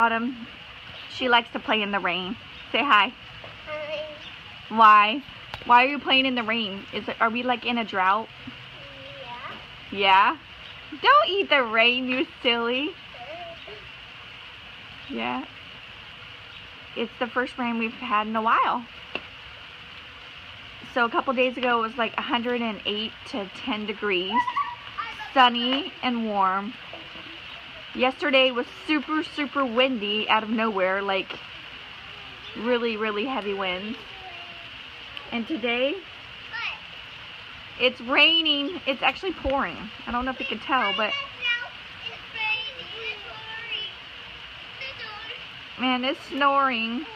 Autumn, she likes to play in the rain. Say hi. Hi. Why? Why are you playing in the rain? Are we like in a drought? Yeah. Yeah? Don't eat the rain, you silly. Yeah. It's the first rain we've had in a while. So a couple days ago it was like 108 to 10 degrees. Sunny and warm. Yesterday was super, super windy out of nowhere, like really, really heavy winds. And today, it's raining. It's actually pouring. I don't know if you can tell, but man, it's snoring.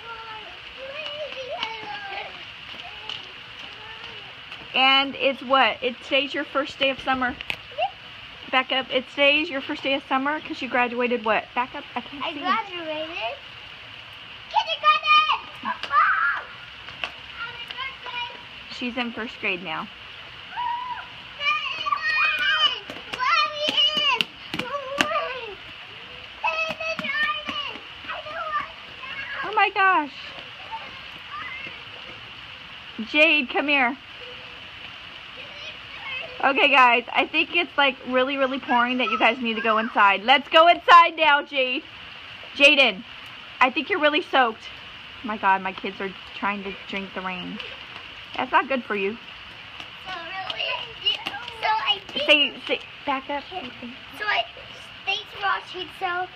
And it's what? Today's your first day of summer. Back up. Today's your first day of summer because you graduated what? Back up. I can't see. I graduated kindergarten. She's in first grade now. Oh my gosh. Jade, come here. Okay guys, I think it's like really, really pouring that you guys need to go inside. Let's go inside now, Jade. Jaden, I think you're really soaked. Oh my God, my kids are trying to drink the rain. That's not good for you. So I think... Say, back up. So thanks for watching, so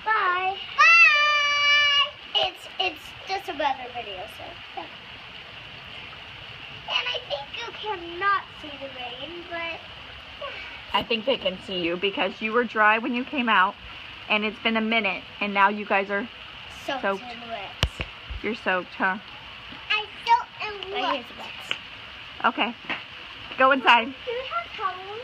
bye. Bye! It's just a weather video, so... And I think you cannot see the rain, but... I think they can see you because you were dry when you came out, and it's been a minute, and now you guys are soaked. And wet. You're soaked, huh? I'm soaked and wet. Okay. Go inside. Do we have towels?